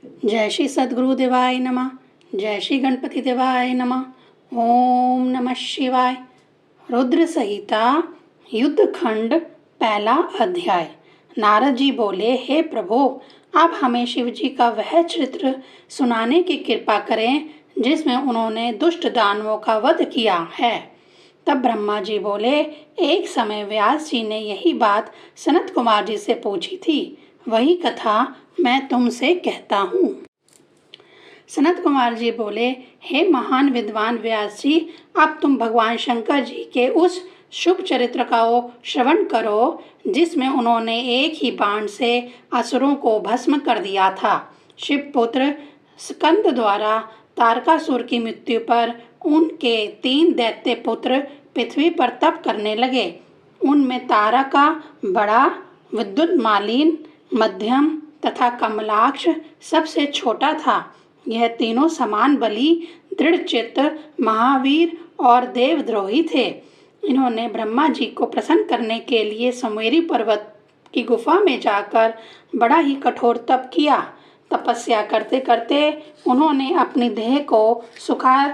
जय श्री सद्गुरु देवाय नमः। जय श्री गणपति देवाय नमः। ओम नमः शिवाय। रुद्र संहिता युद्ध खंड पहला अध्याय। नारद जी बोले, हे प्रभु, आप हमें शिव जी का वह चरित्र सुनाने की कृपा करें जिसमें उन्होंने दुष्ट दानवों का वध किया है। तब ब्रह्मा जी बोले, एक समय व्यास जी ने यही बात सनत कुमार जी से पूछी थी, वही कथा मैं तुमसे कहता हूँ। सनत कुमार जी बोले, हे महान विद्वान व्यास जी, अब तुम भगवान शंकर जी के उस शुभ चरित्र का श्रवण करो जिसमें उन्होंने एक ही बाण से असुरों को भस्म कर दिया था। शिव पुत्र स्कंद द्वारा तारकासुर की मृत्यु पर उनके 3 दैत्य पुत्र पृथ्वी पर तप करने लगे। उनमें तारा का बड़ा, विद्युत मालिन मध्यम तथा कमलाक्ष सबसे छोटा था। यह तीनों समान बली, दृढ़ चित्त, महावीर और देवद्रोही थे। इन्होंने ब्रह्मा जी को प्रसन्न करने के लिए सुमेरु पर्वत की गुफा में जाकर बड़ा ही कठोर तप किया। तपस्या करते करते उन्होंने अपनी देह को सुखा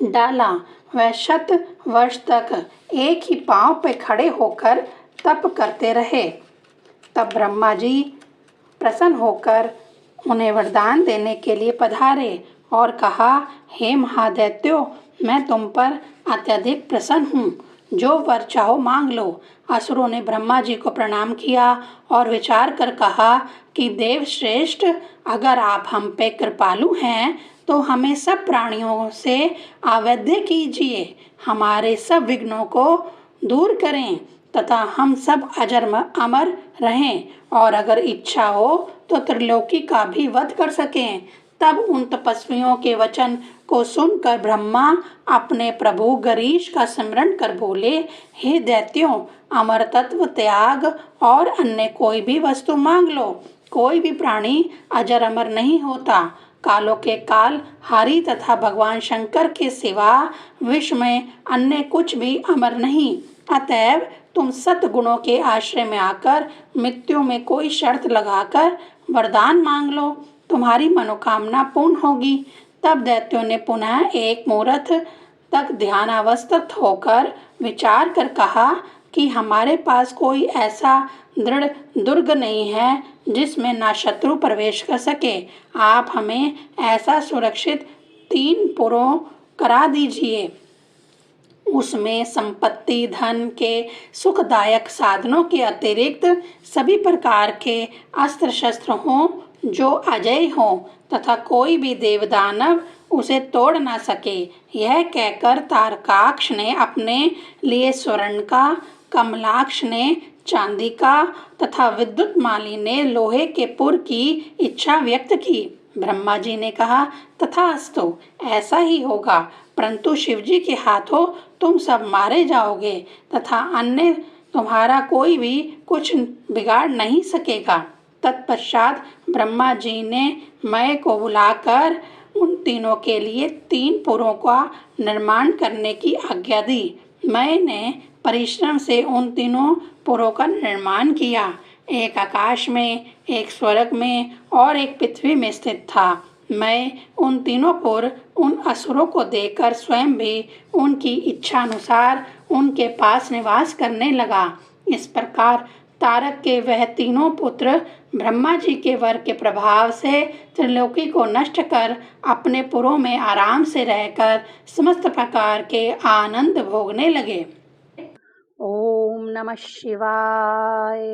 डाला। वह 100 वर्ष तक एक ही पांव पर खड़े होकर तप करते रहे। तब ब्रह्मा जी प्रसन्न होकर उन्हें वरदान देने के लिए पधारे और कहा, हे महादैत्यो, मैं तुम पर अत्यधिक प्रसन्न हूँ, जो वर चाहो मांग लो। असुरों ने ब्रह्मा जी को प्रणाम किया और विचार कर कहा कि देव श्रेष्ठ, अगर आप हम पे कृपालु हैं तो हमें सब प्राणियों से अवैध कीजिए, हमारे सब विघ्नों को दूर करें तथा हम सब अमर रहें, और अगर इच्छा हो तो त्रिलोकी का भी वध कर सकें। तब उन तपस्वियों के वचन को सुनकर ब्रह्मा अपने प्रभु गरीश का स्मरण कर बोले, हे दैत्यों, अमर तत्व त्याग और अन्य कोई भी वस्तु मांग लो। कोई भी प्राणी अजर अमर नहीं होता। कालों के काल हारी तथा भगवान शंकर के सिवा विश्व में अन्य कुछ भी अमर नहीं। अतएव तुम सद्गुणों के आश्रय में आकर मृत्यु में कोई शर्त लगाकर वरदान मांग लो, तुम्हारी मनोकामना पूर्ण होगी। तब दैत्यों ने पुनः एक मुहूर्त तक ध्यानावस्थित होकर विचार कर कहा कि हमारे पास कोई ऐसा दृढ़ दुर्ग नहीं है जिसमें ना शत्रु प्रवेश कर सके। आप हमें ऐसा सुरक्षित 3 पुरों करा दीजिए, उसमें संपत्ति, धन के सुखदायक साधनों के अतिरिक्त सभी प्रकार के अस्त्र शस्त्र हों जो अजेय हों तथा कोई भी देवदानव उसे तोड़ ना सके। यह कहकर तारकाक्ष ने अपने लिए स्वर्ण का, कमलाक्ष ने चांदी का तथा विद्युत माली ने लोहे के पुर की इच्छा व्यक्त की। ब्रह्मा जी ने कहा, तथास्तु, ऐसा ही होगा, परंतु शिवजी के हाथों तुम सब मारे जाओगे तथा अन्य तुम्हारा कोई भी कुछ बिगाड़ नहीं सकेगा। तत्पश्चात ब्रह्मा जी ने मैं को बुलाकर उन तीनों के लिए 3 पुरों का निर्माण करने की आज्ञा दी। मैंने परिश्रम से उन तीनों पुरों का निर्माण किया। एक आकाश में, एक स्वर्ग में और एक पृथ्वी में स्थित था। मैं उन तीनों पुर उन असुरों को देकर स्वयं भी उनकी इच्छा अनुसार उनके पास निवास करने लगा। इस प्रकार तारक के वह तीनों पुत्र ब्रह्मा जी के वर के प्रभाव से त्रिलोकी को नष्ट कर अपने पुरों में आराम से रहकर समस्त प्रकार के आनंद भोगने लगे। ओम नमः शिवाय।